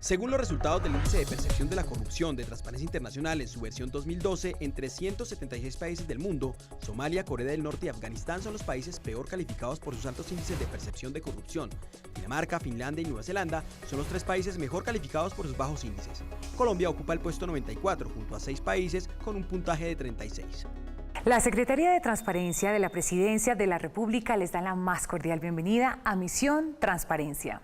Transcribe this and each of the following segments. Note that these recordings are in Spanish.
Según los resultados del Índice de Percepción de la Corrupción de Transparencia Internacional en su versión 2012, en 376 países del mundo, Somalia, Corea del Norte y Afganistán son los países peor calificados por sus altos índices de percepción de corrupción. Dinamarca, Finlandia y Nueva Zelanda son los 3 países mejor calificados por sus bajos índices. Colombia ocupa el puesto 94 junto a 6 países con un puntaje de 36. La Secretaría de Transparencia de la Presidencia de la República les da la más cordial bienvenida a Misión Transparencia.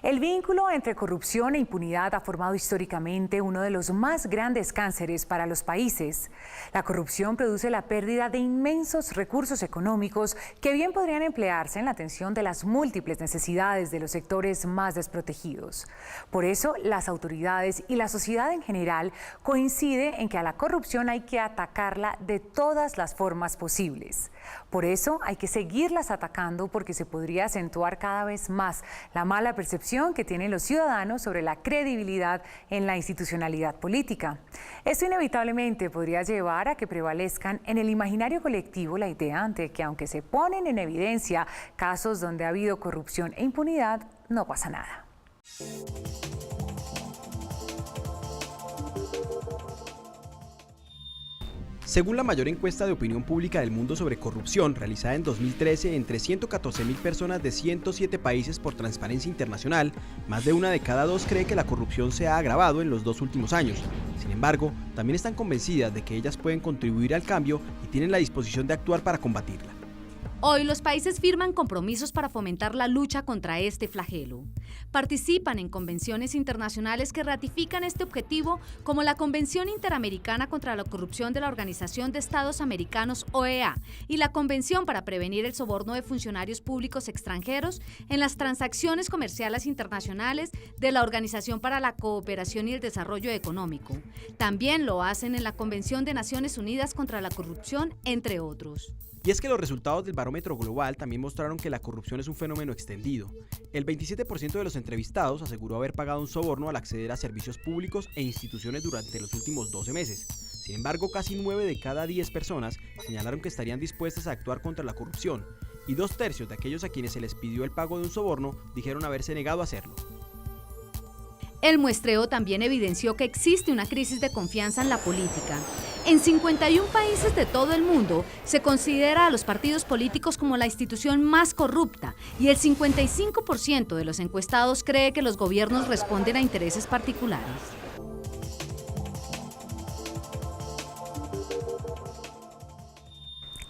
El vínculo entre corrupción e impunidad ha formado históricamente uno de los más grandes cánceres para los países. La corrupción produce la pérdida de inmensos recursos económicos que bien podrían emplearse en la atención de las múltiples necesidades de los sectores más desprotegidos. Por eso, las autoridades y la sociedad en general coinciden en que a la corrupción hay que atacarla de todas las formas posibles. Por eso hay que seguirlas atacando, porque se podría acentuar cada vez más la mala percepción que tienen los ciudadanos sobre la credibilidad en la institucionalidad política. Esto inevitablemente podría llevar a que prevalezcan en el imaginario colectivo la idea de que, aunque se ponen en evidencia casos donde ha habido corrupción e impunidad, no pasa nada. Según la mayor encuesta de opinión pública del mundo sobre corrupción, realizada en 2013 entre 114.000 personas de 107 países por Transparencia Internacional, más de 1 de cada 2 cree que la corrupción se ha agravado en los 2 últimos años. Sin embargo, también están convencidas de que ellas pueden contribuir al cambio y tienen la disposición de actuar para combatirla. Hoy los países firman compromisos para fomentar la lucha contra este flagelo. Participan en convenciones internacionales que ratifican este objetivo, como la Convención Interamericana contra la Corrupción de la Organización de Estados Americanos, OEA, y la Convención para prevenir el soborno de funcionarios públicos extranjeros en las transacciones comerciales internacionales de la Organización para la Cooperación y el Desarrollo Económico. También lo hacen en la Convención de Naciones Unidas contra la Corrupción, entre otros. Y es que los resultados del barómetro global también mostraron que la corrupción es un fenómeno extendido. El 27% de los entrevistados aseguró haber pagado un soborno al acceder a servicios públicos e instituciones durante los últimos 12 meses. Sin embargo, casi 9 de cada 10 personas señalaron que estarían dispuestas a actuar contra la corrupción, y 2/3 de aquellos a quienes se les pidió el pago de un soborno dijeron haberse negado a hacerlo. El muestreo también evidenció que existe una crisis de confianza en la política. En 51 países de todo el mundo se considera a los partidos políticos como la institución más corrupta, y el 55% de los encuestados cree que los gobiernos responden a intereses particulares.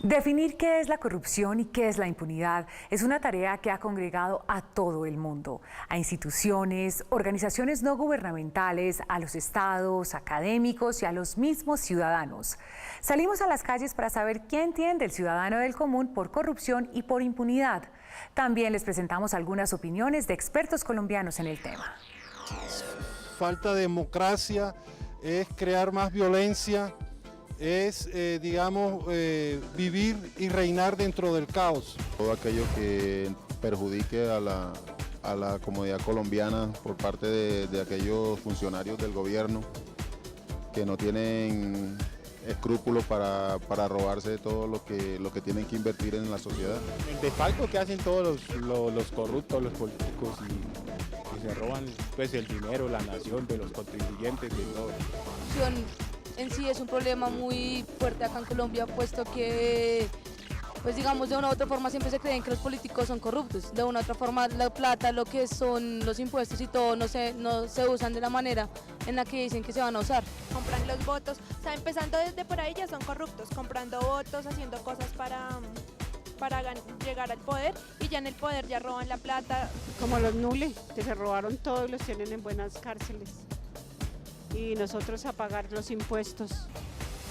Definir qué es la corrupción y qué es la impunidad es una tarea que ha congregado a todo el mundo, a instituciones, organizaciones no gubernamentales, a los estados, académicos y a los mismos ciudadanos. Salimos a las calles para saber qué entiende el ciudadano del común por corrupción y por impunidad. También les presentamos algunas opiniones de expertos colombianos en el tema. Falta de democracia, es crear más violencia, es, vivir y reinar dentro del caos. Todo aquello que perjudique a la comunidad colombiana por parte de aquellos funcionarios del gobierno que no tienen escrúpulos para robarse todo lo que tienen que invertir en la sociedad. El desfalco que hacen todos los corruptos, los políticos, y se roban pues, el dinero, la nación, de los contribuyentes, de todo. En sí es un problema muy fuerte acá en Colombia, puesto que, pues digamos, de una u otra forma siempre se creen que los políticos son corruptos. De una u otra forma la plata, lo que son los impuestos y todo no se usan de la manera en la que dicen que se van a usar. Compran los votos, o sea, empezando desde por ahí ya son corruptos, comprando votos, haciendo cosas para llegar al poder, y ya en el poder ya roban la plata. Como los nules, que se robaron todo y los tienen en buenas cárceles. Y nosotros a pagar los impuestos.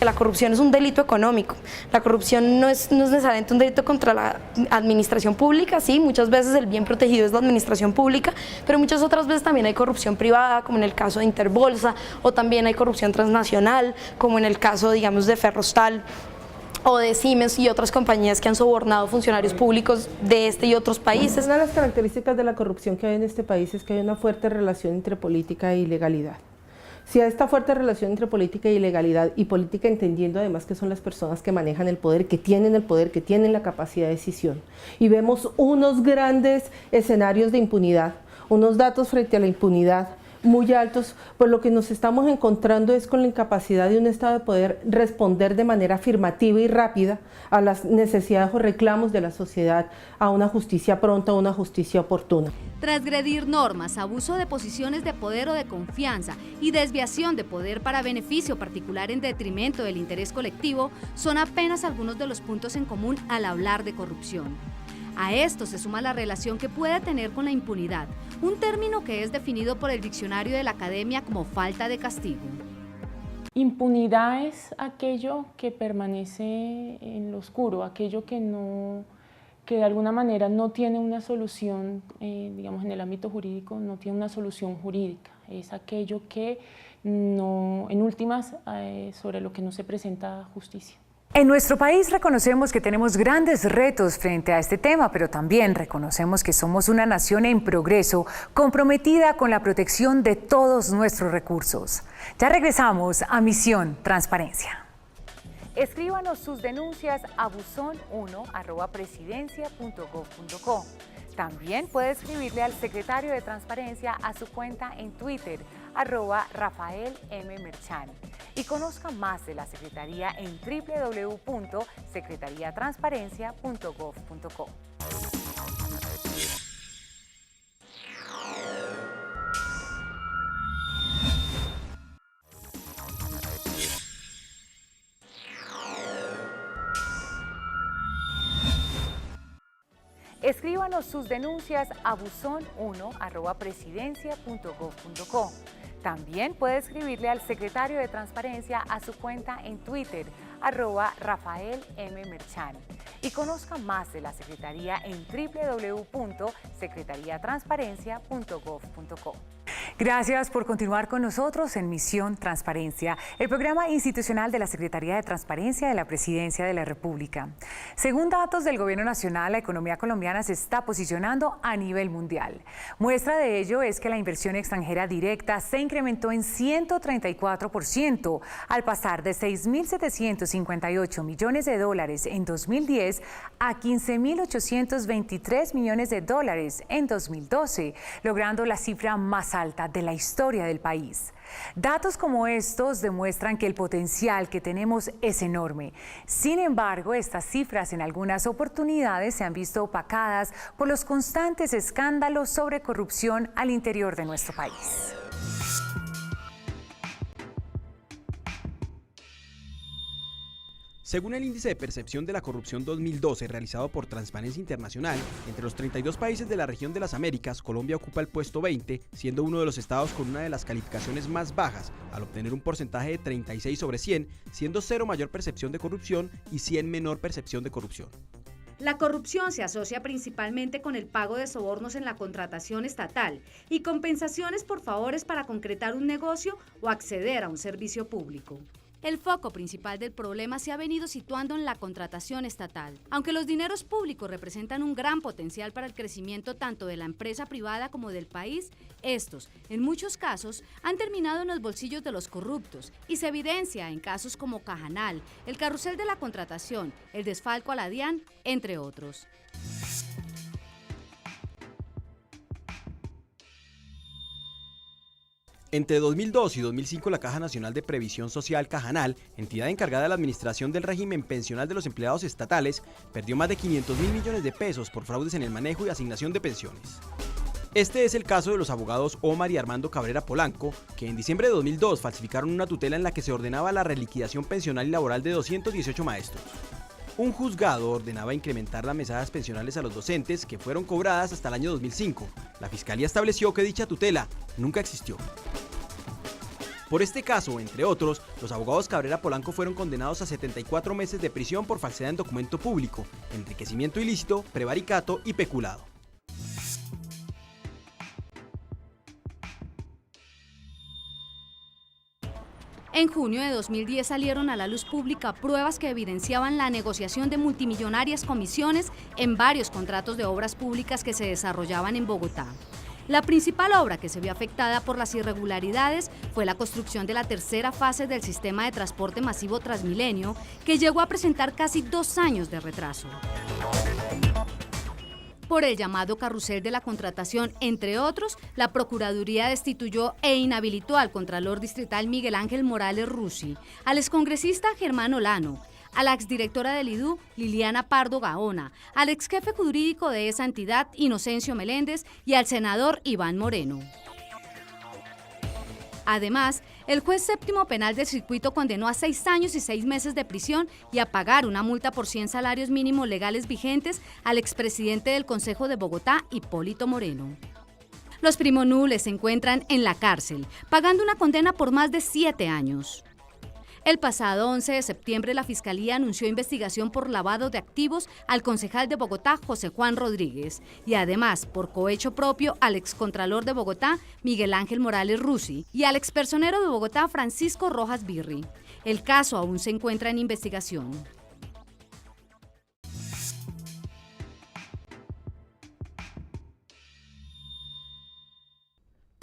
La corrupción es un delito económico. La corrupción no es necesariamente un delito contra la administración pública, sí, muchas veces el bien protegido es la administración pública, pero muchas otras veces también hay corrupción privada, como en el caso de Interbolsa, o también hay corrupción transnacional, como en el caso, digamos, de Ferrostal o de Siemens y otras compañías que han sobornado funcionarios públicos de este y otros países. Una de las características de la corrupción que hay en este país es que hay una fuerte relación entre política e ilegalidad. Si hay esta fuerte relación entre política y legalidad, y política entendiendo además que son las personas que manejan el poder, que tienen la capacidad de decisión, y vemos unos grandes escenarios de impunidad, unos datos frente a la impunidad muy altos, pues lo que nos estamos encontrando es con la incapacidad de un Estado de poder responder de manera afirmativa y rápida a las necesidades o reclamos de la sociedad, a una justicia pronta, a una justicia oportuna. Transgredir normas, abuso de posiciones de poder o de confianza y desviación de poder para beneficio particular en detrimento del interés colectivo son apenas algunos de los puntos en común al hablar de corrupción. A esto se suma la relación que puede tener con la impunidad, un término que es definido por el diccionario de la Academia como falta de castigo. Impunidad es aquello que permanece en lo oscuro, aquello que de alguna manera no tiene una solución, digamos en el ámbito jurídico, no tiene una solución jurídica. Es aquello que no, en últimas, sobre lo que no se presenta justicia. En nuestro país reconocemos que tenemos grandes retos frente a este tema, pero también reconocemos que somos una nación en progreso, comprometida con la protección de todos nuestros recursos. Ya regresamos a Misión Transparencia. Escríbanos sus denuncias a buzon1@presidencia.gov.co. También puede escribirle al secretario de Transparencia a su cuenta en Twitter, @Rafael M. Merchan. Y conozca más de la Secretaría en www.secretariatransparencia.gov.co. Escríbanos sus denuncias a buzon1@presidencia.gov.co. También puede escribirle al secretario de Transparencia a su cuenta en Twitter, @Rafael M. Merchan. Y conozca más de la Secretaría en www.secretariatransparencia.gov.co. Gracias por continuar con nosotros en Misión Transparencia, el programa institucional de la Secretaría de Transparencia de la Presidencia de la República. Según datos del Gobierno Nacional, la economía colombiana se está posicionando a nivel mundial. Muestra de ello es que la inversión extranjera directa se incrementó en 134%, al pasar de $6.758 millones en 2010 a $15.823 millones en 2012, logrando la cifra más alta de la historia del país. Datos como estos demuestran que el potencial que tenemos es enorme. Sin embargo, estas cifras en algunas oportunidades se han visto opacadas por los constantes escándalos sobre corrupción al interior de nuestro país. Según el Índice de Percepción de la Corrupción 2012 realizado por Transparencia Internacional, entre los 32 países de la región de las Américas, Colombia ocupa el puesto 20, siendo uno de los estados con una de las calificaciones más bajas, al obtener un porcentaje de 36 sobre 100, siendo 0 mayor percepción de corrupción y 100 menor percepción de corrupción. La corrupción se asocia principalmente con el pago de sobornos en la contratación estatal y compensaciones por favores para concretar un negocio o acceder a un servicio público. El foco principal del problema se ha venido situando en la contratación estatal. Aunque los dineros públicos representan un gran potencial para el crecimiento tanto de la empresa privada como del país, estos, en muchos casos, han terminado en los bolsillos de los corruptos y se evidencia en casos como Cajanal, el carrusel de la contratación, el desfalco a la DIAN, entre otros. Entre 2002 y 2005, la Caja Nacional de Previsión Social, Cajanal, entidad encargada de la administración del régimen pensional de los empleados estatales, perdió más de 500.000 millones de pesos por fraudes en el manejo y asignación de pensiones. Este es el caso de los abogados Omar y Armando Cabrera Polanco, que en diciembre de 2002 falsificaron una tutela en la que se ordenaba la reliquidación pensional y laboral de 218 maestros. Un juzgado ordenaba incrementar las mesadas pensionales a los docentes, que fueron cobradas hasta el año 2005. La Fiscalía estableció que dicha tutela nunca existió. Por este caso, entre otros, los abogados Cabrera Polanco fueron condenados a 74 meses de prisión por falsedad en documento público, enriquecimiento ilícito, prevaricato y peculado. En junio de 2010 salieron a la luz pública pruebas que evidenciaban la negociación de multimillonarias comisiones en varios contratos de obras públicas que se desarrollaban en Bogotá. La principal obra que se vio afectada por las irregularidades fue la construcción de la tercera fase del sistema de transporte masivo Transmilenio, que llegó a presentar casi 2 años de retraso. Por el llamado carrusel de la contratación, entre otros, la Procuraduría destituyó e inhabilitó al Contralor Distrital Miguel Ángel Morales Rusi, al excongresista Germán Olano, a la exdirectora del IDU, Liliana Pardo Gaona, al exjefe jurídico de esa entidad, Inocencio Meléndez, y al senador Iván Moreno. Además, el juez séptimo penal del circuito condenó a 6 años y 6 meses de prisión y a pagar una multa por 100 salarios mínimos legales vigentes al expresidente del Consejo de Bogotá, Hipólito Moreno. Los primonules se encuentran en la cárcel, pagando una condena por más de 7 años. El pasado 11 de septiembre, la Fiscalía anunció investigación por lavado de activos al concejal de Bogotá, José Juan Rodríguez, y además por cohecho propio al excontralor de Bogotá, Miguel Ángel Morales Rusi, y al expersonero de Bogotá, Francisco Rojas Birri. El caso aún se encuentra en investigación.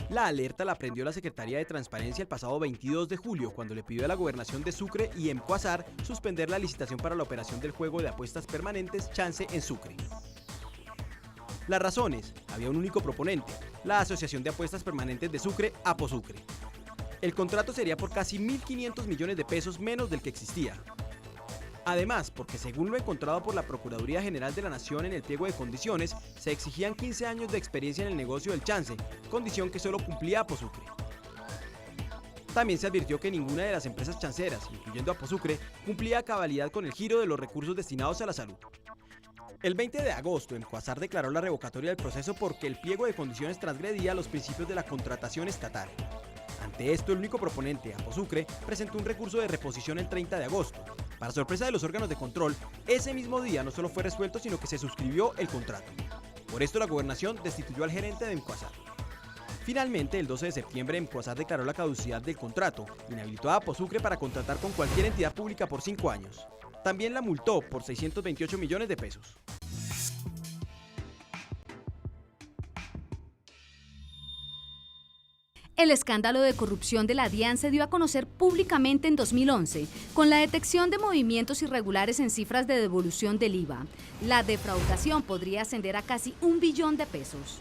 La alerta la prendió la Secretaría de Transparencia el pasado 22 de julio, cuando le pidió a la Gobernación de Sucre y Emcoasar suspender la licitación para la operación del juego de apuestas permanentes Chance en Sucre. Las razones: había un único proponente, la Asociación de Apuestas Permanentes de Sucre, Aposucre. El contrato sería por casi 1.500 millones de pesos menos del que existía. Además, porque según lo encontrado por la Procuraduría General de la Nación en el pliego de condiciones, se exigían 15 años de experiencia en el negocio del chance, condición que solo cumplía Aposucre. También se advirtió que ninguna de las empresas chanceras, incluyendo Aposucre, cumplía a cabalidad con el giro de los recursos destinados a la salud. El 20 de agosto, Emcoasar declaró la revocatoria del proceso porque el pliego de condiciones transgredía los principios de la contratación estatal. Ante esto, el único proponente, Aposucre, presentó un recurso de reposición el 30 de agosto. Para sorpresa de los órganos de control, ese mismo día no solo fue resuelto, sino que se suscribió el contrato. Por esto, la Gobernación destituyó al gerente de Emcoasar. Finalmente, el 12 de septiembre, Emcoasar declaró la caducidad del contrato, inhabilitó a Aposucre para contratar con cualquier entidad pública por 5 años. También la multó por 628 millones de pesos. El escándalo de corrupción de la DIAN se dio a conocer públicamente en 2011, con la detección de movimientos irregulares en cifras de devolución del IVA. La defraudación podría ascender a casi 1 billón de pesos.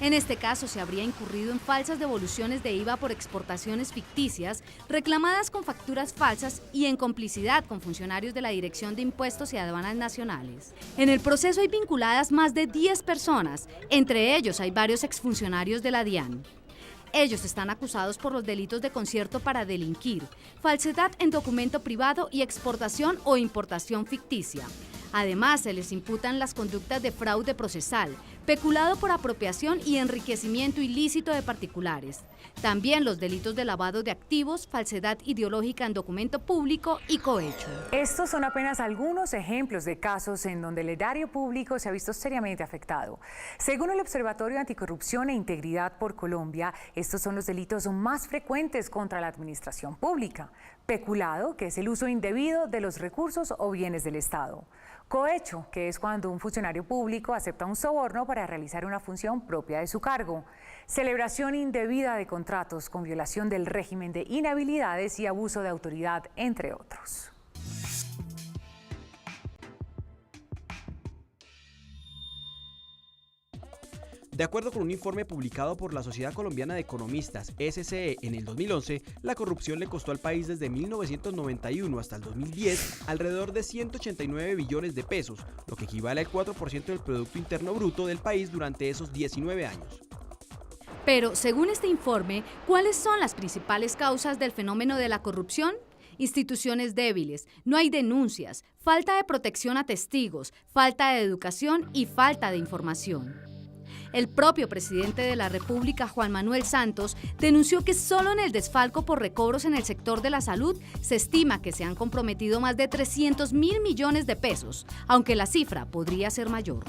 En este caso, se habría incurrido en falsas devoluciones de IVA por exportaciones ficticias, reclamadas con facturas falsas y en complicidad con funcionarios de la Dirección de Impuestos y Aduanas Nacionales. En el proceso hay vinculadas más de 10 personas, entre ellos hay varios exfuncionarios de la DIAN. Ellos están acusados por los delitos de concierto para delinquir, falsedad en documento privado y exportación o importación ficticia. Además, se les imputan las conductas de fraude procesal, peculado por apropiación y enriquecimiento ilícito de particulares. También los delitos de lavado de activos, falsedad ideológica en documento público y cohecho. Estos son apenas algunos ejemplos de casos en donde el erario público se ha visto seriamente afectado. Según el Observatorio Anticorrupción e Integridad por Colombia, estos son los delitos más frecuentes contra la administración pública. Peculado, que es el uso indebido de los recursos o bienes del Estado. Cohecho, que es cuando un funcionario público acepta un soborno para realizar una función propia de su cargo. Celebración indebida de contratos con violación del régimen de inhabilidades y abuso de autoridad, entre otros. De acuerdo con un informe publicado por la Sociedad Colombiana de Economistas, SCE, en el 2011, la corrupción le costó al país desde 1991 hasta el 2010 alrededor de 189 billones de pesos, lo que equivale al 4% del Producto Interno Bruto del país durante esos 19 años. Pero, según este informe, ¿cuáles son las principales causas del fenómeno de la corrupción? Instituciones débiles, no hay denuncias, falta de protección a testigos, falta de educación y falta de información. El propio presidente de la República, Juan Manuel Santos, denunció que solo en el desfalco por recobros en el sector de la salud se estima que se han comprometido más de 300.000 millones de pesos, aunque la cifra podría ser mayor.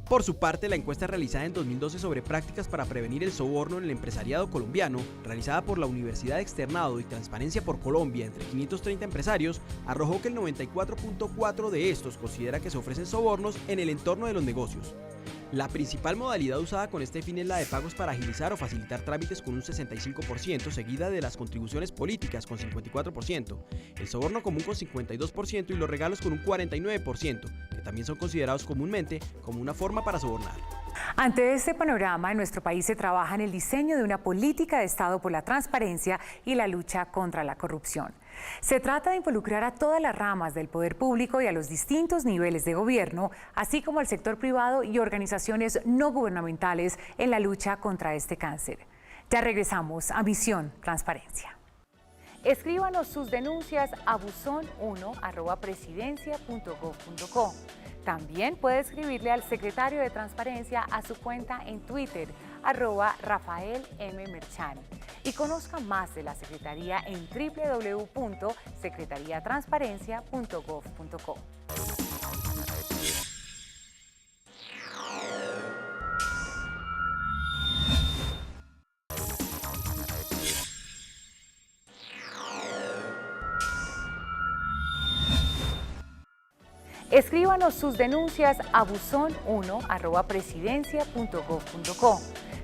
Por su parte, la encuesta realizada en 2012 sobre prácticas para prevenir el soborno en el empresariado colombiano, realizada por la Universidad Externado y Transparencia por Colombia entre 530 empresarios, arrojó que el 94.4% de estos considera que se ofrecen sobornos en el entorno de los negocios. La principal modalidad usada con este fin es la de pagos para agilizar o facilitar trámites con un 65%, seguida de las contribuciones políticas con 54%, el soborno común con 52% y los regalos con un 49%, que también son considerados comúnmente como una forma para sobornar. Ante este panorama, en nuestro país se trabaja en el diseño de una política de Estado por la transparencia y la lucha contra la corrupción. Se trata de involucrar a todas las ramas del poder público y a los distintos niveles de gobierno, así como al sector privado y organizaciones no gubernamentales en la lucha contra este cáncer. Ya regresamos a Misión Transparencia. Escríbanos sus denuncias a buzón1@presidencia.gov.co. También puede escribirle al secretario de Transparencia a su cuenta en Twitter, @Rafael M. Merchani. Y conozca más de la Secretaría en www.secretariatransparencia.gov.co. Escríbanos sus denuncias a buzón1@presidencia.gov.co.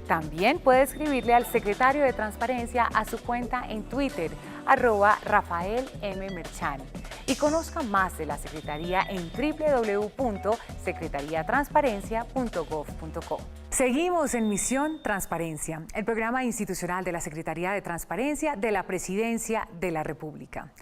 También puede escribirle al secretario de Transparencia a su cuenta en Twitter, @Rafael M. Merchani. Y conozca más de la Secretaría en www.secretariatransparencia.gov.co. Seguimos en Misión Transparencia, el programa institucional de la Secretaría de Transparencia de la Presidencia de la República.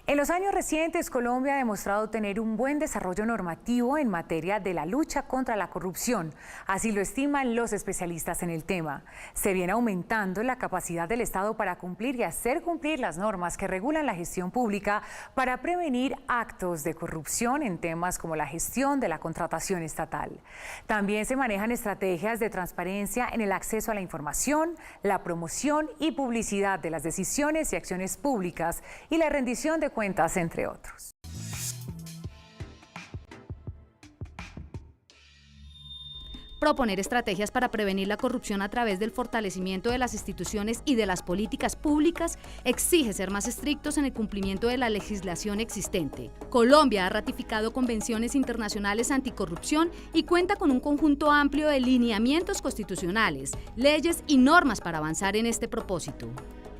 En los años recientes, Colombia ha demostrado tener un buen desarrollo normativo en materia de la lucha contra la corrupción. Así lo estiman los especialistas en el tema. Se viene aumentando la capacidad del Estado para cumplir y hacer cumplir las normas que regulan la gestión pública para prevenir actos de corrupción en temas como la gestión de la contratación estatal. También se manejan estrategias de transparencia en el acceso a la información, la promoción y publicidad de las decisiones y acciones públicas y la rendición de cuentas, entre otros. Proponer estrategias para prevenir la corrupción a través del fortalecimiento de las instituciones y de las políticas públicas exige ser más estrictos en el cumplimiento de la legislación existente. Colombia ha ratificado convenciones internacionales anticorrupción y cuenta con un conjunto amplio de lineamientos constitucionales, leyes y normas para avanzar en este propósito.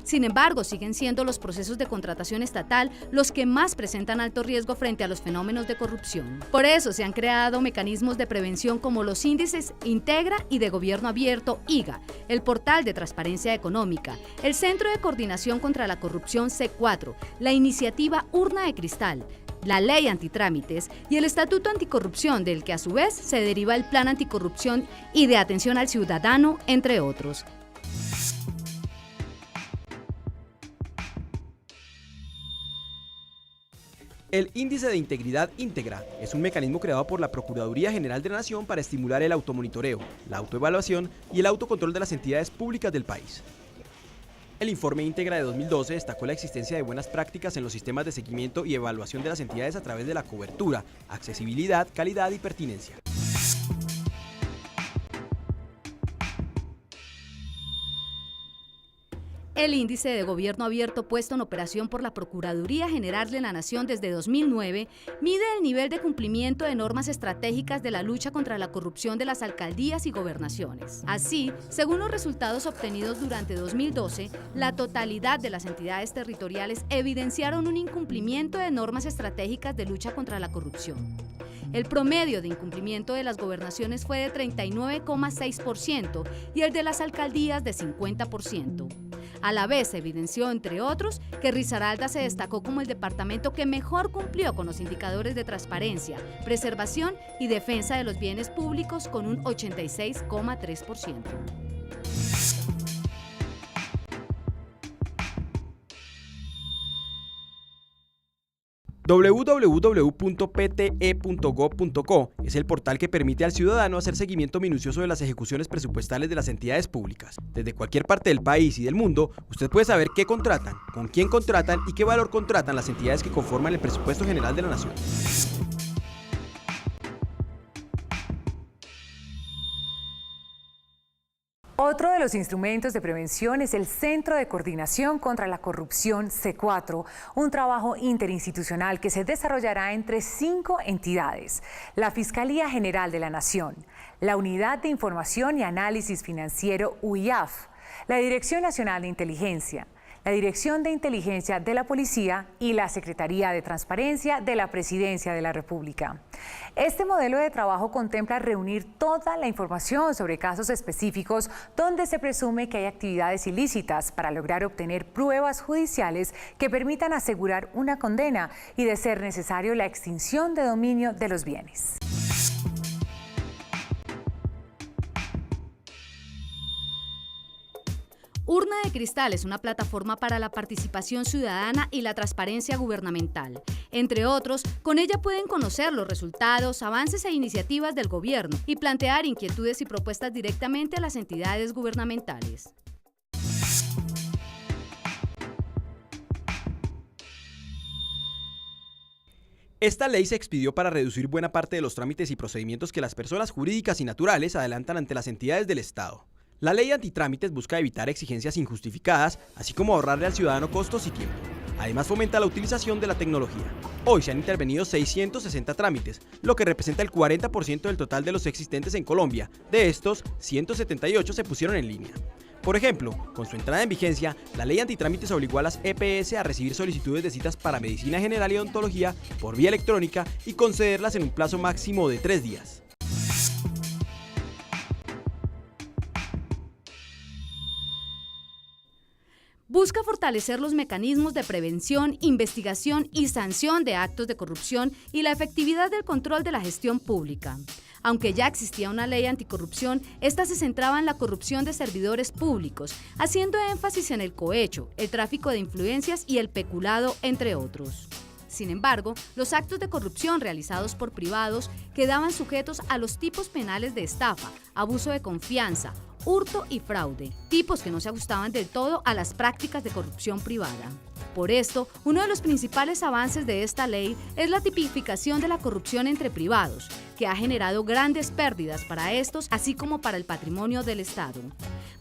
Sin embargo, siguen siendo los procesos de contratación estatal los que más presentan alto riesgo frente a los fenómenos de corrupción. Por eso se han creado mecanismos de prevención como los índices Integra y de Gobierno Abierto, IGA, el portal de transparencia económica, el Centro de Coordinación contra la Corrupción C4, la iniciativa Urna de Cristal, la Ley Antitrámites y el Estatuto Anticorrupción, del que a su vez se deriva el Plan Anticorrupción y de Atención al Ciudadano, entre otros. El Índice de Integridad Íntegra es un mecanismo creado por la Procuraduría General de la Nación para estimular el automonitoreo, la autoevaluación y el autocontrol de las entidades públicas del país. El informe Íntegra de 2012 destacó la existencia de buenas prácticas en los sistemas de seguimiento y evaluación de las entidades a través de la cobertura, accesibilidad, calidad y pertinencia. El índice de Gobierno Abierto puesto en operación por la Procuraduría General de la Nación desde 2009 mide el nivel de cumplimiento de normas estratégicas de la lucha contra la corrupción de las alcaldías y gobernaciones. Así, según los resultados obtenidos durante 2012, la totalidad de las entidades territoriales evidenciaron un incumplimiento de normas estratégicas de lucha contra la corrupción. El promedio de incumplimiento de las gobernaciones fue de 39,6% y el de las alcaldías de 50%. A la vez se evidenció, entre otros, que Risaralda se destacó como el departamento que mejor cumplió con los indicadores de transparencia, preservación y defensa de los bienes públicos con un 86,3%. www.pte.gov.co es el portal que permite al ciudadano hacer seguimiento minucioso de las ejecuciones presupuestales de las entidades públicas. Desde cualquier parte del país y del mundo, usted puede saber qué contratan, con quién contratan y qué valor contratan las entidades que conforman el presupuesto general de la nación. Otro de los instrumentos de prevención es el Centro de Coordinación contra la Corrupción C4, un trabajo interinstitucional que se desarrollará entre 5 entidades: la Fiscalía General de la Nación, la Unidad de Información y Análisis Financiero UIAF, la Dirección Nacional de Inteligencia, la Dirección de Inteligencia de la Policía y la Secretaría de Transparencia de la Presidencia de la República. Este modelo de trabajo contempla reunir toda la información sobre casos específicos donde se presume que hay actividades ilícitas para lograr obtener pruebas judiciales que permitan asegurar una condena y, de ser necesario, la extinción de dominio de los bienes. Urna de Cristal es una plataforma para la participación ciudadana y la transparencia gubernamental. Entre otros, con ella pueden conocer los resultados, avances e iniciativas del gobierno y plantear inquietudes y propuestas directamente a las entidades gubernamentales. Esta ley se expidió para reducir buena parte de los trámites y procedimientos que las personas jurídicas y naturales adelantan ante las entidades del Estado. La ley antitrámites busca evitar exigencias injustificadas, así como ahorrarle al ciudadano costos y tiempo. Además, fomenta la utilización de la tecnología. Hoy se han intervenido 660 trámites, lo que representa el 40% del total de los existentes en Colombia. De estos, 178 se pusieron en línea. Por ejemplo, con su entrada en vigencia, la ley antitrámites obligó a las EPS a recibir solicitudes de citas para medicina general y odontología por vía electrónica y concederlas en un plazo máximo de 3 días. Busca fortalecer los mecanismos de prevención, investigación y sanción de actos de corrupción y la efectividad del control de la gestión pública. Aunque ya existía una ley anticorrupción, esta se centraba en la corrupción de servidores públicos, haciendo énfasis en el cohecho, el tráfico de influencias y el peculado, entre otros. Sin embargo, los actos de corrupción realizados por privados quedaban sujetos a los tipos penales de estafa, abuso de confianza, hurto y fraude, tipos que no se ajustaban del todo a las prácticas de corrupción privada. Por esto, uno de los principales avances de esta ley es la tipificación de la corrupción entre privados, que ha generado grandes pérdidas para estos, así como para el patrimonio del Estado.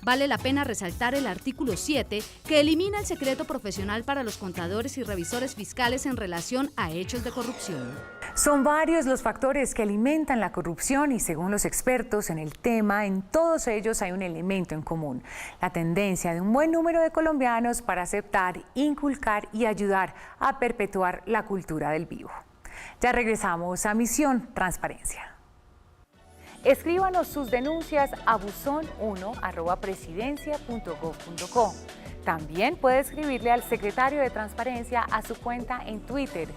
Vale la pena resaltar el artículo 7, que elimina el secreto profesional para los contadores y revisores fiscales en relación a hechos de corrupción. Son varios los factores que alimentan la corrupción y, según los expertos en el tema, en todos ellos hay un elemento en común: la tendencia de un buen número de colombianos para aceptar, inculcar y ayudar a perpetuar la cultura del vivo. Ya regresamos a Misión Transparencia. Escríbanos sus denuncias a buzon1@presidencia.gov.co. También puede escribirle al secretario de Transparencia a su cuenta en Twitter,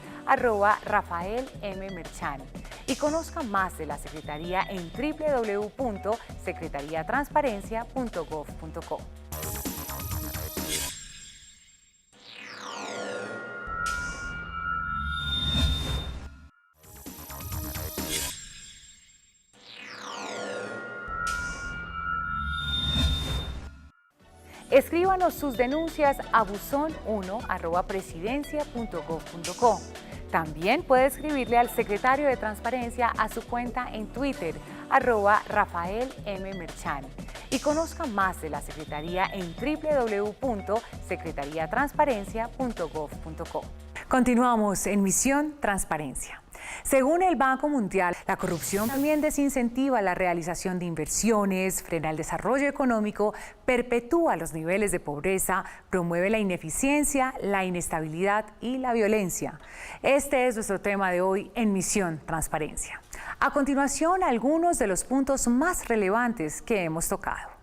@Rafael M. Merchani. Y conozca más de la Secretaría en www.secretariatransparencia.gov.co. Escríbanos sus denuncias a buzon1@presidencia.gov.co. También puede escribirle al secretario de Transparencia a su cuenta en Twitter, @Rafael M. Merchani. Y conozca más de la Secretaría en www.secretariatransparencia.gov.co. Continuamos en Misión Transparencia. Según el Banco Mundial, la corrupción también desincentiva la realización de inversiones, frena el desarrollo económico, perpetúa los niveles de pobreza, promueve la ineficiencia, la inestabilidad y la violencia. Este es nuestro tema de hoy en Misión Transparencia. A continuación, algunos de los puntos más relevantes que hemos tocado.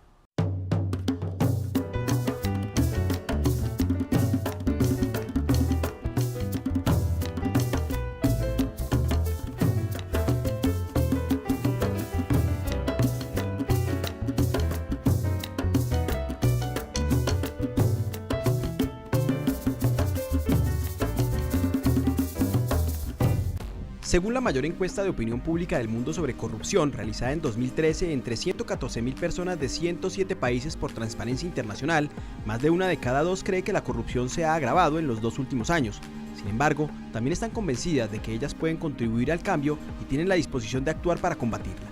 Según la mayor encuesta de opinión pública del mundo sobre corrupción, realizada en 2013 entre 114.000 personas de 107 países por Transparencia Internacional, más de 1 de cada 2 cree que la corrupción se ha agravado en los 2 últimos años. Sin embargo, también están convencidas de que ellas pueden contribuir al cambio y tienen la disposición de actuar para combatirla.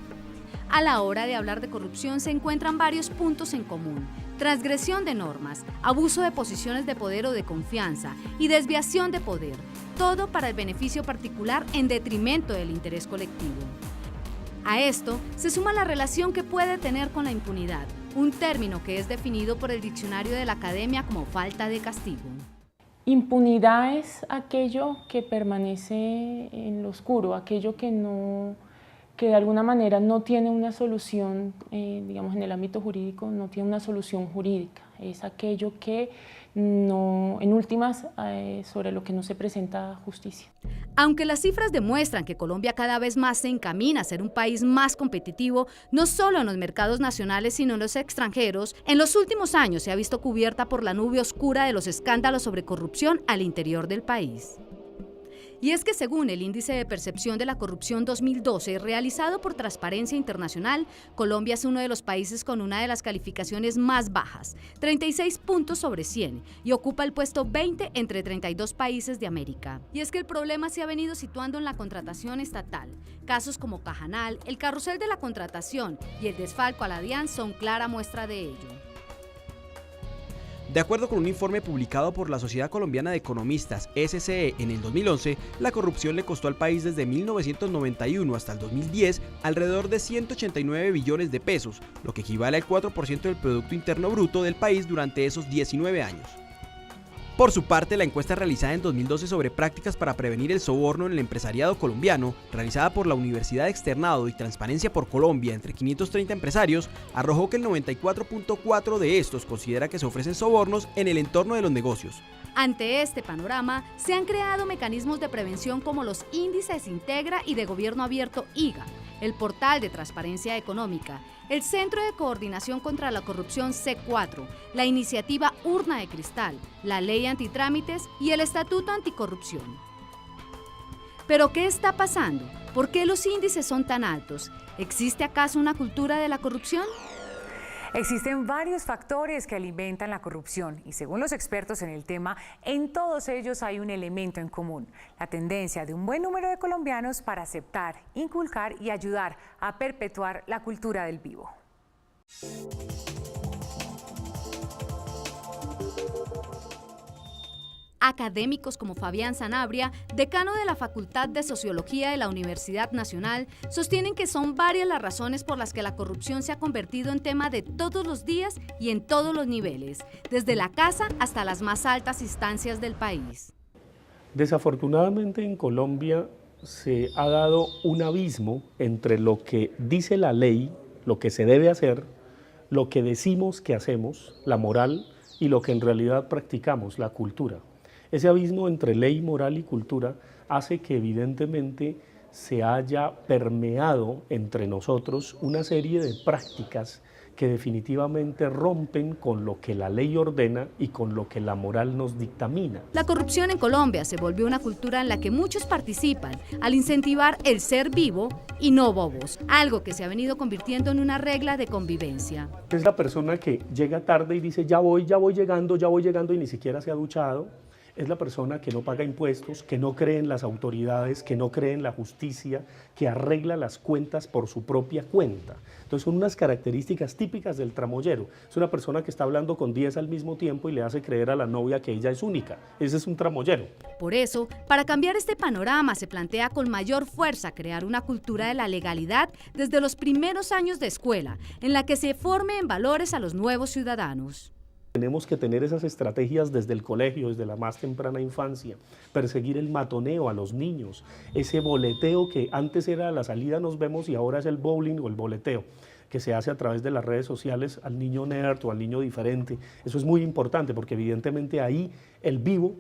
A la hora de hablar de corrupción se encuentran varios puntos en común: transgresión de normas, abuso de posiciones de poder o de confianza y desviación de poder, todo para el beneficio particular en detrimento del interés colectivo. A esto se suma la relación que puede tener con la impunidad, un término que es definido por el diccionario de la academia como falta de castigo. Impunidad es aquello que permanece en lo oscuro, aquello que de alguna manera no tiene una solución, digamos en el ámbito jurídico, no tiene una solución jurídica. Es aquello que no, en últimas, sobre lo que no se presenta justicia. Aunque las cifras demuestran que Colombia cada vez más se encamina a ser un país más competitivo, no solo en los mercados nacionales sino en los extranjeros, en los últimos años se ha visto cubierta por la nube oscura de los escándalos sobre corrupción al interior del país. Y es que según el Índice de Percepción de la Corrupción 2012, realizado por Transparencia Internacional, Colombia es uno de los países con una de las calificaciones más bajas, 36 puntos sobre 100, y ocupa el puesto 20 entre 32 países de América. Y es que el problema se ha venido situando en la contratación estatal. Casos como Cajanal, el carrusel de la contratación y el desfalco a la DIAN son clara muestra de ello. De acuerdo con un informe publicado por la Sociedad Colombiana de Economistas, SCE, en el 2011, la corrupción le costó al país desde 1991 hasta el 2010 alrededor de 189 billones de pesos, lo que equivale al 4% del Producto Interno Bruto del país durante esos 19 años. Por su parte, la encuesta realizada en 2012 sobre prácticas para prevenir el soborno en el empresariado colombiano, realizada por la Universidad Externado y Transparencia por Colombia entre 530 empresarios, arrojó que el 94.4% de estos considera que se ofrecen sobornos en el entorno de los negocios. Ante este panorama, se han creado mecanismos de prevención como los índices Integra y de Gobierno Abierto IGA, el portal de transparencia económica, el Centro de Coordinación contra la Corrupción C4, la iniciativa Urna de Cristal, la Ley Antitrámites y el Estatuto Anticorrupción. ¿Pero qué está pasando? ¿Por qué los índices son tan altos? ¿Existe acaso una cultura de la corrupción? Existen varios factores que alimentan la corrupción y según los expertos en el tema, en todos ellos hay un elemento en común: la tendencia de un buen número de colombianos para aceptar, inculcar y ayudar a perpetuar la cultura del vivo. Académicos como Fabián Sanabria, decano de la Facultad de Sociología de la Universidad Nacional, sostienen que son varias las razones por las que la corrupción se ha convertido en tema de todos los días y en todos los niveles, desde la casa hasta las más altas instancias del país. Desafortunadamente en Colombia se ha dado un abismo entre lo que dice la ley, lo que se debe hacer, lo que decimos que hacemos, la moral, y lo que en realidad practicamos, la cultura. Ese abismo entre ley, moral y cultura hace que evidentemente se haya permeado entre nosotros una serie de prácticas que definitivamente rompen con lo que la ley ordena y con lo que la moral nos dictamina. La corrupción en Colombia se volvió una cultura en la que muchos participan al incentivar el ser vivo y no bobos, algo que se ha venido convirtiendo en una regla de convivencia. Es la persona que llega tarde y dice ya voy llegando y ni siquiera se ha duchado. Es la persona que no paga impuestos, que no cree en las autoridades, que no cree en la justicia, que arregla las cuentas por su propia cuenta. Entonces son unas características típicas del tramoyero. Es una persona que está hablando con 10 al mismo tiempo y le hace creer a la novia que ella es única. Ese es un tramoyero. Por eso, para cambiar este panorama se plantea con mayor fuerza crear una cultura de la legalidad desde los primeros años de escuela, en la que se forme en valores a los nuevos ciudadanos. Tenemos que tener esas estrategias desde el colegio, desde la más temprana infancia, perseguir el matoneo a los niños, ese boleteo que antes era a la salida nos vemos y ahora es el bowling o el boleteo, que se hace a través de las redes sociales al niño nerd o al niño diferente. Eso es muy importante porque evidentemente ahí el vivo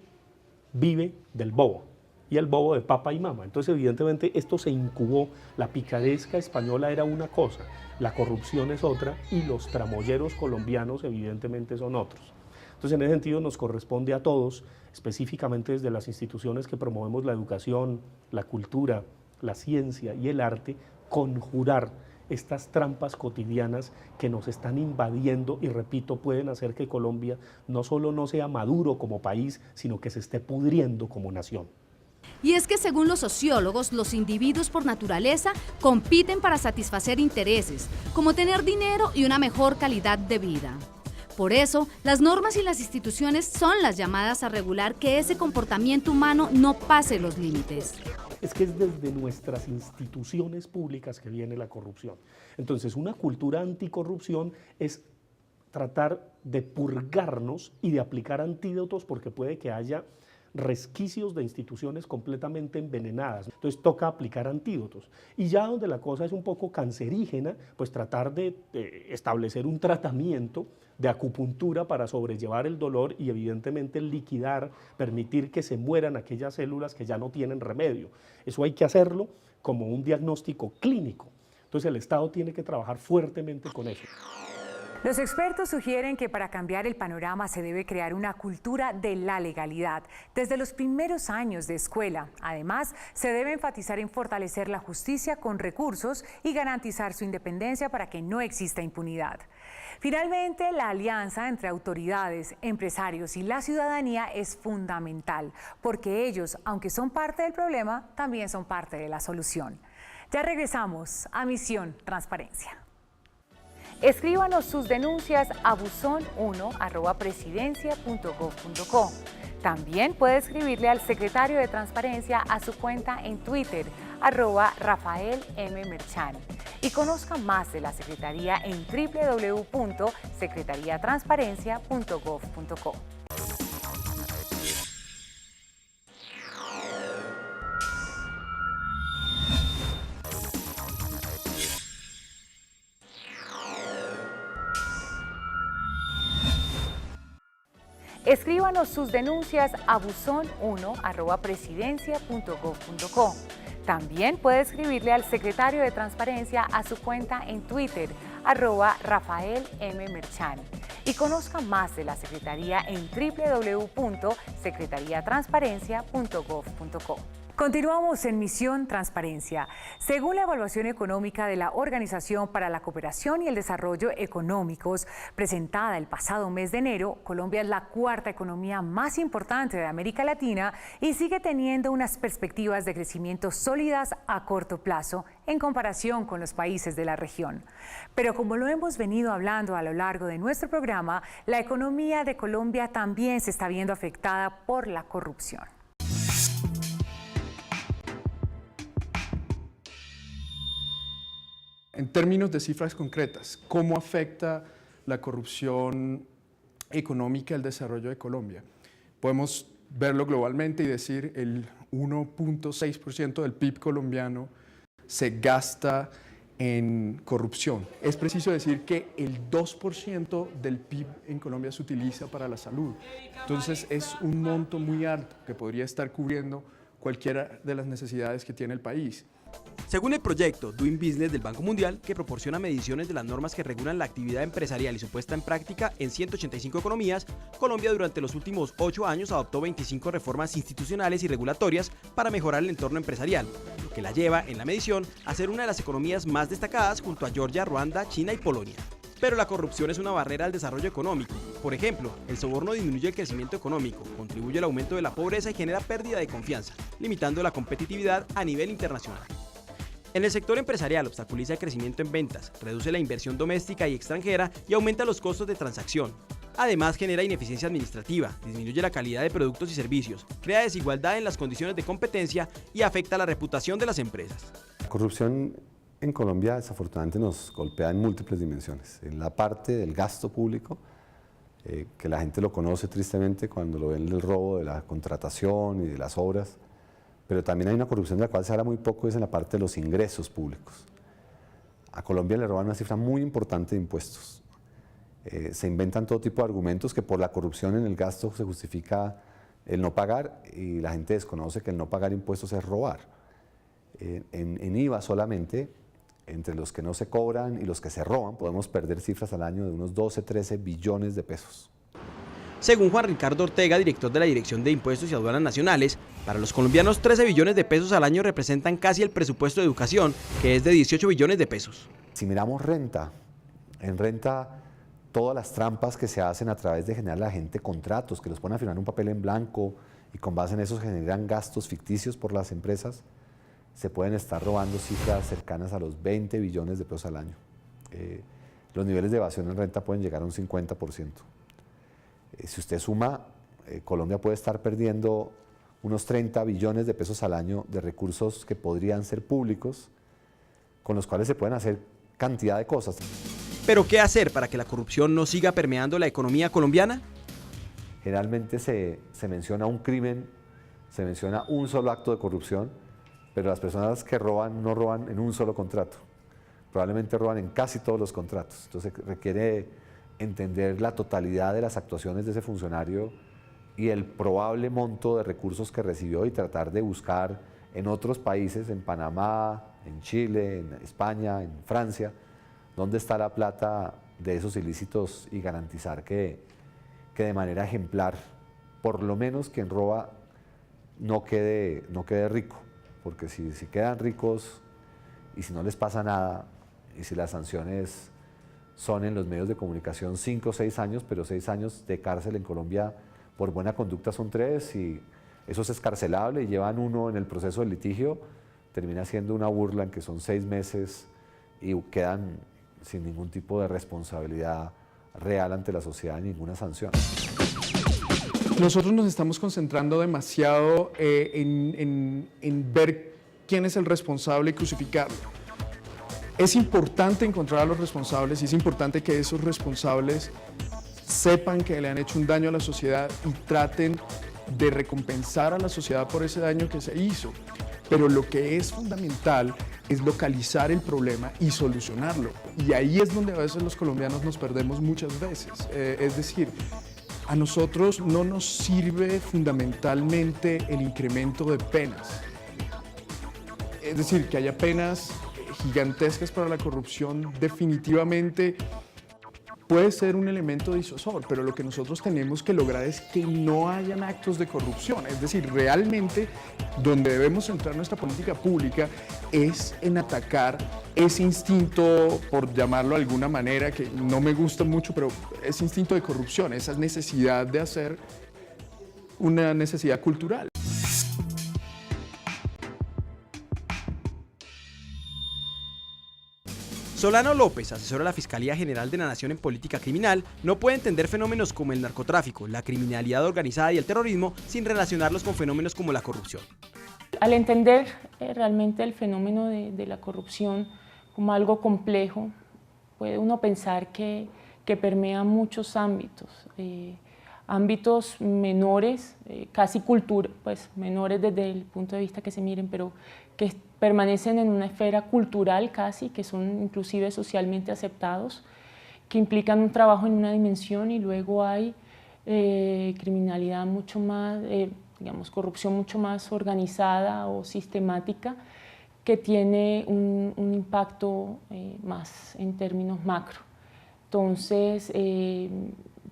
vive del bobo y el bobo de papá y mamá. Entonces evidentemente esto se incubó, la picaresca española era una cosa, la corrupción es otra y los tramoyeros colombianos evidentemente son otros. Entonces en ese sentido nos corresponde a todos, específicamente desde las instituciones que promovemos la educación, la cultura, la ciencia y el arte, conjurar estas trampas cotidianas que nos están invadiendo y, repito, pueden hacer que Colombia no solo no sea maduro como país, sino que se esté pudriendo como nación. Y es que según los sociólogos, los individuos por naturaleza compiten para satisfacer intereses, como tener dinero y una mejor calidad de vida. Por eso, las normas y las instituciones son las llamadas a regular que ese comportamiento humano no pase los límites. Es que es desde nuestras instituciones públicas que viene la corrupción. Entonces, una cultura anticorrupción es tratar de purgarnos y de aplicar antídotos porque puede que haya resquicios de instituciones completamente envenenadas. Entonces toca aplicar antídotos. Y ya donde la cosa es un poco cancerígena, pues tratar de establecer un tratamiento de acupuntura para sobrellevar el dolor y evidentemente liquidar, permitir que se mueran aquellas células que ya no tienen remedio. Eso hay que hacerlo como un diagnóstico clínico. Entonces el Estado tiene que trabajar fuertemente con eso. Los expertos sugieren que para cambiar el panorama se debe crear una cultura de la legalidad desde los primeros años de escuela. Además, se debe enfatizar en fortalecer la justicia con recursos y garantizar su independencia para que no exista impunidad. Finalmente, la alianza entre autoridades, empresarios y la ciudadanía es fundamental, porque ellos, aunque son parte del problema, también son parte de la solución. Ya regresamos a Misión Transparencia. Escríbanos sus denuncias a buzón1@presidencia.gov.co. También puede escribirle al secretario de Transparencia a su cuenta en Twitter, @RafaelMMerchán. Y conozca más de la Secretaría en www.secretariatransparencia.gov.co. Escríbanos sus denuncias a buzón1@presidencia.gov.co. También puede escribirle al secretario de Transparencia a su cuenta en Twitter, @RafaelMMerchán. Y conozca más de la Secretaría en www.secretariatransparencia.gov.co. Continuamos en Misión Transparencia. Según la evaluación económica de la Organización para la Cooperación y el Desarrollo Económicos, presentada el pasado mes de enero, Colombia es la cuarta economía más importante de América Latina y sigue teniendo unas perspectivas de crecimiento sólidas a corto plazo en comparación con los países de la región. Pero como lo hemos venido hablando a lo largo de nuestro programa, la economía de Colombia también se está viendo afectada por la corrupción. En términos de cifras concretas, ¿cómo afecta la corrupción económica el desarrollo de Colombia? Podemos verlo globalmente y decir el 1.6% del PIB colombiano se gasta en corrupción. Es preciso decir que el 2% del PIB en Colombia se utiliza para la salud. Entonces es un monto muy alto que podría estar cubriendo cualquiera de las necesidades que tiene el país. Según el proyecto Doing Business del Banco Mundial, que proporciona mediciones de las normas que regulan la actividad empresarial y su puesta en práctica en 185 economías, Colombia durante los últimos 8 años adoptó 25 reformas institucionales y regulatorias para mejorar el entorno empresarial, lo que la lleva, en la medición, a ser una de las economías más destacadas junto a Georgia, Ruanda, China y Polonia. Pero la corrupción es una barrera al desarrollo económico. Por ejemplo, el soborno disminuye el crecimiento económico, contribuye al aumento de la pobreza y genera pérdida de confianza, limitando la competitividad a nivel internacional. En el sector empresarial obstaculiza el crecimiento en ventas, reduce la inversión doméstica y extranjera y aumenta los costos de transacción. Además, genera ineficiencia administrativa, disminuye la calidad de productos y servicios, crea desigualdad en las condiciones de competencia y afecta la reputación de las empresas. La corrupción en Colombia desafortunadamente nos golpea en múltiples dimensiones. En la parte del gasto público, que la gente lo conoce tristemente cuando lo ven el robo de la contratación y de las obras, pero también hay una corrupción de la cual se habla muy poco, es en la parte de los ingresos públicos. A Colombia le roban una cifra muy importante de impuestos. Se inventan todo tipo de argumentos que por la corrupción en el gasto se justifica el no pagar y la gente desconoce que el no pagar impuestos es robar. En IVA solamente, entre los que no se cobran y los que se roban, podemos perder cifras al año de unos 12-13 billones de pesos. Según Juan Ricardo Ortega, director de la Dirección de Impuestos y Aduanas Nacionales, para los colombianos 13 billones de pesos al año representan casi el presupuesto de educación, que es de 18 billones de pesos. Si miramos renta, en renta todas las trampas que se hacen a través de generar a la gente contratos, que los ponen a firmar un papel en blanco y con base en eso se generan gastos ficticios por las empresas, se pueden estar robando cifras cercanas a los 20 billones de pesos al año. Los niveles de evasión en renta pueden llegar a un 50%. Si usted suma, Colombia puede estar perdiendo unos 30 billones de pesos al año de recursos que podrían ser públicos, con los cuales se pueden hacer cantidad de cosas. ¿Pero qué hacer para que la corrupción no siga permeando la economía colombiana? Generalmente se menciona un crimen, se menciona un solo acto de corrupción, pero las personas que roban no roban en un solo contrato, probablemente roban en casi todos los contratos. Entonces requiere entender la totalidad de las actuaciones de ese funcionario y el probable monto de recursos que recibió y tratar de buscar en otros países, en Panamá, en Chile, en España, en Francia, dónde está la plata de esos ilícitos y garantizar que de manera ejemplar, por lo menos quien roba no quede rico, porque si quedan ricos y si no les pasa nada y si las sanciones son en los medios de comunicación 5 o 6 años, pero 6 años de cárcel en Colombia por buena conducta son 3 y eso es excarcelable y llevan 1 en el proceso del litigio, termina siendo una burla en que son 6 meses y quedan sin ningún tipo de responsabilidad real ante la sociedad, ninguna sanción. Nosotros nos estamos concentrando demasiado en ver quién es el responsable y crucificarlo. Es importante encontrar a los responsables y es importante que esos responsables sepan que le han hecho un daño a la sociedad y traten de recompensar a la sociedad por ese daño que se hizo. Pero lo que es fundamental es localizar el problema y solucionarlo. Y ahí es donde a veces los colombianos nos perdemos muchas veces. Es decir, a nosotros no nos sirve fundamentalmente el incremento de penas. Es decir, que haya penas gigantescas para la corrupción definitivamente puede ser un elemento disuasor, pero lo que nosotros tenemos que lograr es que no hayan actos de corrupción. Es decir, realmente donde debemos centrar nuestra política pública es en atacar ese instinto, por llamarlo de alguna manera, que no me gusta mucho, pero ese instinto de corrupción, esa necesidad de hacer una necesidad cultural. Solano López, asesor de la Fiscalía General de la Nación en Política Criminal, no puede entender fenómenos como el narcotráfico, la criminalidad organizada y el terrorismo sin relacionarlos con fenómenos como la corrupción. Al entender realmente el fenómeno de la corrupción como algo complejo, puede uno pensar que permea muchos ámbitos, ámbitos menores, casi cultura, pues menores desde el punto de vista que se miren, pero que permanecen en una esfera cultural casi, que son inclusive socialmente aceptados, que implican un trabajo en una dimensión y luego hay criminalidad mucho más, digamos, corrupción mucho más organizada o sistemática, que tiene un impacto más en términos macro. Entonces,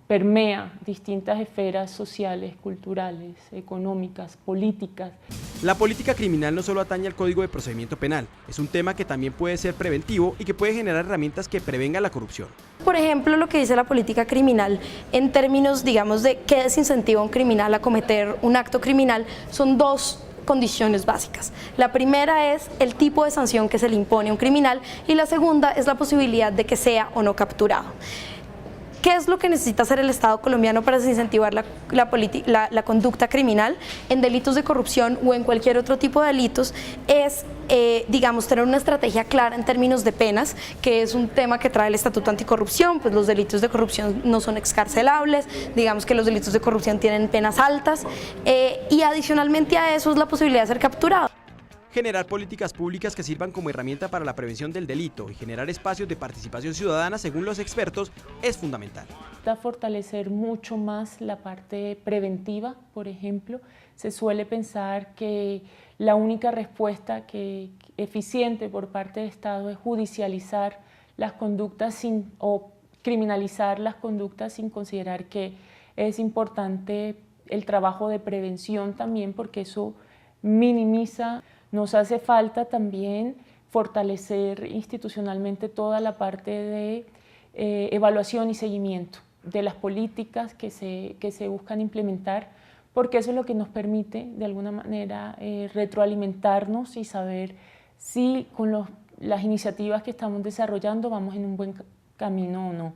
permea distintas esferas sociales, culturales, económicas, políticas. La política criminal no solo atañe al Código de Procedimiento Penal, es un tema que también puede ser preventivo y que puede generar herramientas que prevengan la corrupción. Por ejemplo, lo que dice la política criminal en términos, digamos, de qué desincentiva a un criminal a cometer un acto criminal, son 2 condiciones básicas. La primera es el tipo de sanción que se le impone a un criminal y la segunda es la posibilidad de que sea o no capturado. ¿Qué es lo que necesita hacer el Estado colombiano para desincentivar la conducta criminal en delitos de corrupción o en cualquier otro tipo de delitos? Es, digamos, tener una estrategia clara en términos de penas, que es un tema que trae el Estatuto Anticorrupción, pues los delitos de corrupción no son excarcelables, digamos que los delitos de corrupción tienen penas altas, y adicionalmente a eso es la posibilidad de ser capturado. Generar políticas públicas que sirvan como herramienta para la prevención del delito y generar espacios de participación ciudadana, según los expertos, es fundamental. Fortalecer mucho más la parte preventiva, por ejemplo. Se suele pensar que la única respuesta eficiente por parte del Estado es judicializar las conductas o criminalizar las conductas sin considerar que es importante el trabajo de prevención también, porque eso minimiza. Nos hace falta también fortalecer institucionalmente toda la parte de evaluación y seguimiento de las políticas que se buscan implementar, porque eso es lo que nos permite de alguna manera retroalimentarnos y saber si con las iniciativas que estamos desarrollando vamos en un buen camino o no.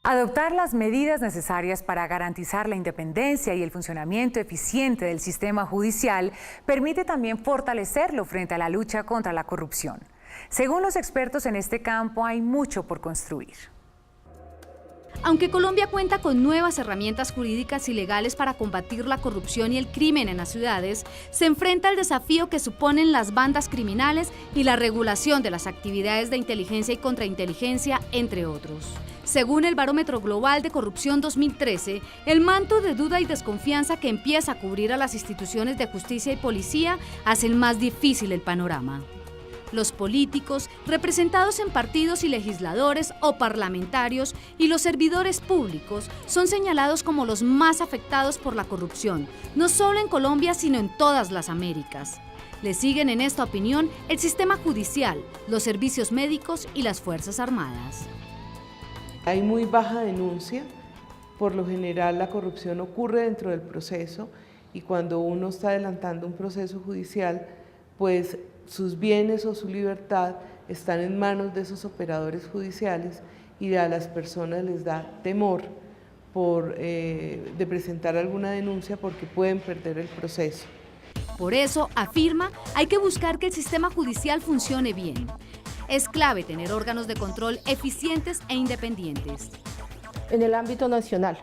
Adoptar las medidas necesarias para garantizar la independencia y el funcionamiento eficiente del sistema judicial permite también fortalecerlo frente a la lucha contra la corrupción. Según los expertos en este campo, hay mucho por construir. Aunque Colombia cuenta con nuevas herramientas jurídicas y legales para combatir la corrupción y el crimen en las ciudades, se enfrenta al desafío que suponen las bandas criminales y la regulación de las actividades de inteligencia y contrainteligencia, entre otros. Según el Barómetro Global de Corrupción 2013, el manto de duda y desconfianza que empieza a cubrir a las instituciones de justicia y policía hace más difícil el panorama. Los políticos, representados en partidos y legisladores o parlamentarios, y los servidores públicos son señalados como los más afectados por la corrupción, no solo en Colombia, sino en todas las Américas. Le siguen en esta opinión el sistema judicial, los servicios médicos y las Fuerzas Armadas. Hay muy baja denuncia, por lo general la corrupción ocurre dentro del proceso y cuando uno está adelantando un proceso judicial, pues sus bienes o su libertad están en manos de esos operadores judiciales y a las personas les da temor de presentar alguna denuncia porque pueden perder el proceso. Por eso, afirma, hay que buscar que el sistema judicial funcione bien. Es clave tener órganos de control eficientes e independientes. En el ámbito nacional,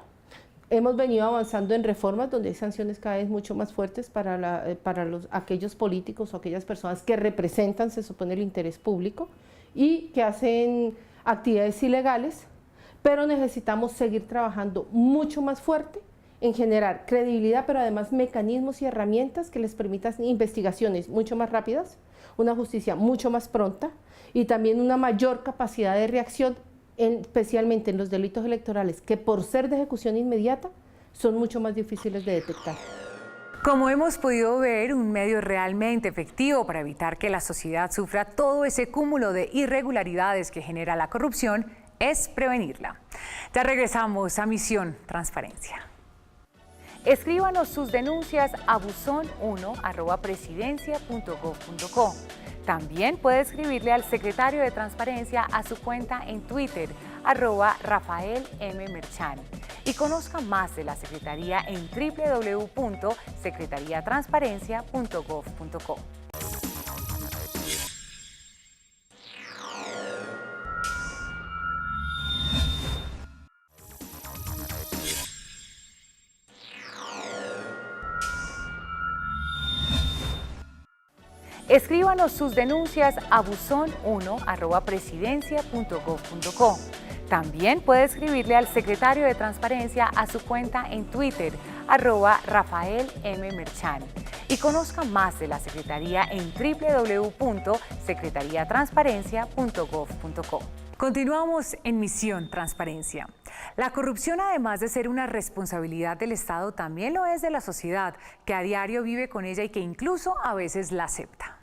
hemos venido avanzando en reformas donde hay sanciones cada vez mucho más fuertes para aquellos políticos o aquellas personas que representan, se supone, el interés público y que hacen actividades ilegales, pero necesitamos seguir trabajando mucho más fuerte en generar credibilidad, pero además mecanismos y herramientas que les permitan investigaciones mucho más rápidas, una justicia mucho más pronta y también una mayor capacidad de reacción, especialmente en los delitos electorales, que por ser de ejecución inmediata son mucho más difíciles de detectar. Como hemos podido ver, un medio realmente efectivo para evitar que la sociedad sufra todo ese cúmulo de irregularidades que genera la corrupción es prevenirla. Ya regresamos a Misión Transparencia. Escríbanos sus denuncias a buzón1@presidencia.gov.co. También puede escribirle al secretario de Transparencia a su cuenta en Twitter, @RafaelMMerchán. Y conozca más de la Secretaría en www.secretariatransparencia.gov.co. Escríbanos sus denuncias a buzón1@presidencia.gov.co. También puede escribirle al secretario de Transparencia a su cuenta en Twitter, @RafaelMMerchán. Y conozca más de la Secretaría en www.secretariatransparencia.gov.co. Continuamos en Misión Transparencia. La corrupción, además de ser una responsabilidad del Estado, también lo es de la sociedad, que a diario vive con ella y que incluso a veces la acepta.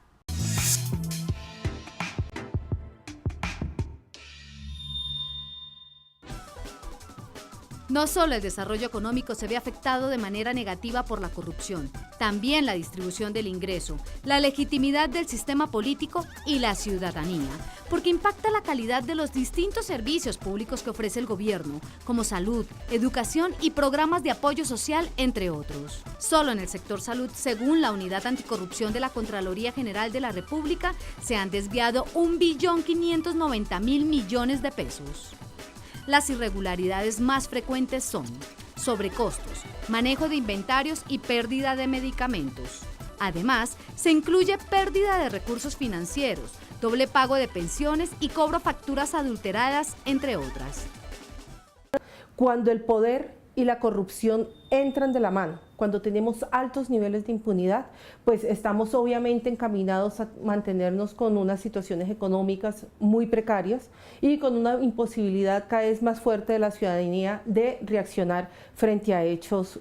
No solo el desarrollo económico se ve afectado de manera negativa por la corrupción, también la distribución del ingreso, la legitimidad del sistema político y la ciudadanía, porque impacta la calidad de los distintos servicios públicos que ofrece el gobierno, como salud, educación y programas de apoyo social, entre otros. Solo en el sector salud, según la Unidad Anticorrupción de la Contraloría General de la República, se han desviado 1.590.000 millones de pesos. Las irregularidades más frecuentes son sobrecostos, manejo de inventarios y pérdida de medicamentos. Además, se incluye pérdida de recursos financieros, doble pago de pensiones y cobro facturas adulteradas, entre otras. Cuando el poder y la corrupción entran de la mano, cuando tenemos altos niveles de impunidad, pues estamos obviamente encaminados a mantenernos con unas situaciones económicas muy precarias y con una imposibilidad cada vez más fuerte de la ciudadanía de reaccionar frente a hechos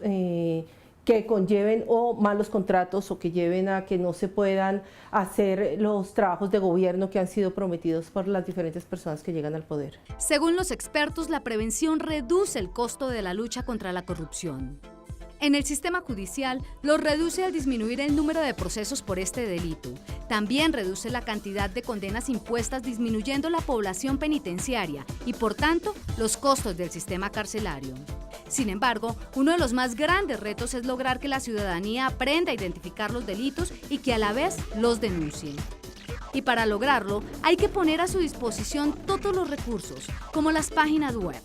que conlleven o malos contratos o que lleven a que no se puedan hacer los trabajos de gobierno que han sido prometidos por las diferentes personas que llegan al poder. Según los expertos, la prevención reduce el costo de la lucha contra la corrupción. En el sistema judicial, lo reduce al disminuir el número de procesos por este delito. También reduce la cantidad de condenas impuestas, disminuyendo la población penitenciaria y, por tanto, los costos del sistema carcelario. Sin embargo, uno de los más grandes retos es lograr que la ciudadanía aprenda a identificar los delitos y que a la vez los denuncie. Y para lograrlo, hay que poner a su disposición todos los recursos, como las páginas web.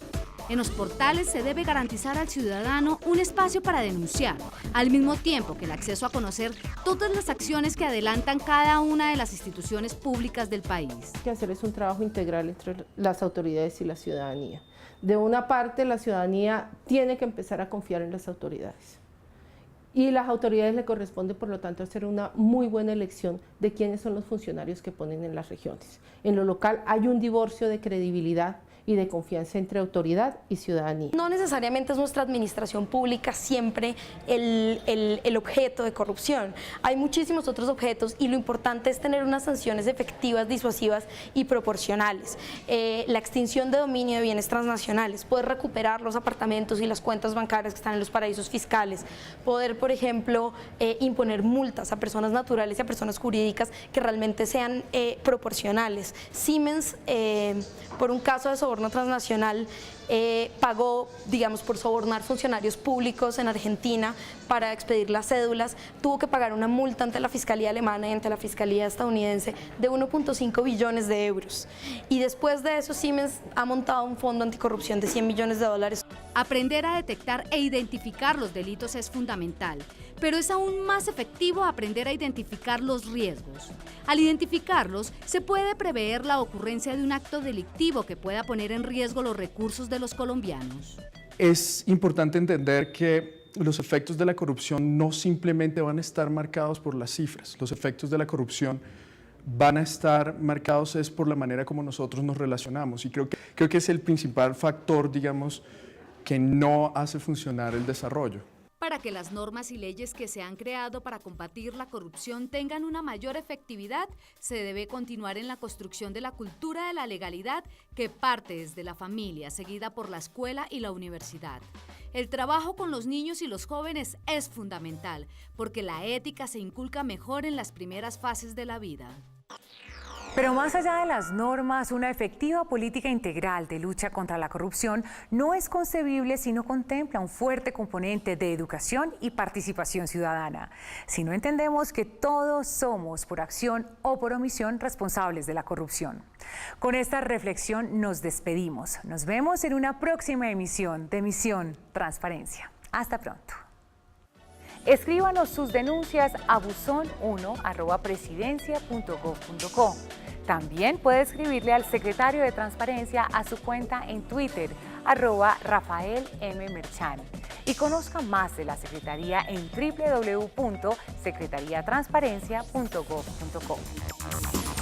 En los portales se debe garantizar al ciudadano un espacio para denunciar, al mismo tiempo que el acceso a conocer todas las acciones que adelantan cada una de las instituciones públicas del país. Lo que hay que hacer es un trabajo integral entre las autoridades y la ciudadanía. De una parte, la ciudadanía tiene que empezar a confiar en las autoridades. Y las autoridades le corresponde, por lo tanto, hacer una muy buena elección de quiénes son los funcionarios que ponen en las regiones. En lo local hay un divorcio de credibilidad y de confianza entre autoridad y ciudadanía. No necesariamente es nuestra administración pública siempre el objeto de corrupción. Hay muchísimos otros objetos y lo importante es tener unas sanciones efectivas, disuasivas y proporcionales. La extinción de dominio de bienes transnacionales, poder recuperar los apartamentos y las cuentas bancarias que están en los paraísos fiscales, poder, por ejemplo, imponer multas a personas naturales y a personas jurídicas que realmente sean proporcionales. Siemens, por un caso de soborno transnacional, pagó, digamos, por sobornar funcionarios públicos en Argentina para expedir las cédulas, tuvo que pagar una multa ante la Fiscalía alemana y ante la Fiscalía estadounidense de 1.5 billones de euros. Y después de eso, Siemens ha montado un fondo anticorrupción de 100 millones de dólares. Aprender a detectar e identificar los delitos es fundamental, pero es aún más efectivo aprender a identificar los riesgos. Al identificarlos, se puede prever la ocurrencia de un acto delictivo que pueda poner en riesgo los recursos de los colombianos. Es importante entender que los efectos de la corrupción no simplemente van a estar marcados por las cifras. Los efectos de la corrupción van a estar marcados es por la manera como nosotros nos relacionamos, y creo que es el principal factor, digamos, que no hace funcionar el desarrollo. Para que las normas y leyes que se han creado para combatir la corrupción tengan una mayor efectividad, se debe continuar en la construcción de la cultura de la legalidad que parte desde la familia, seguida por la escuela y la universidad. El trabajo con los niños y los jóvenes es fundamental, porque la ética se inculca mejor en las primeras fases de la vida. Pero más allá de las normas, una efectiva política integral de lucha contra la corrupción no es concebible si no contempla un fuerte componente de educación y participación ciudadana. Si no entendemos que todos somos, por acción o por omisión, responsables de la corrupción. Con esta reflexión nos despedimos. Nos vemos en una próxima emisión de Misión Transparencia. Hasta pronto. Escríbanos sus denuncias a buzon1@presidencia.gov.co. También puede escribirle al secretario de Transparencia a su cuenta en Twitter, @Rafael M. Merchan. Y conozca más de la Secretaría en www.secretariatransparencia.gov.co.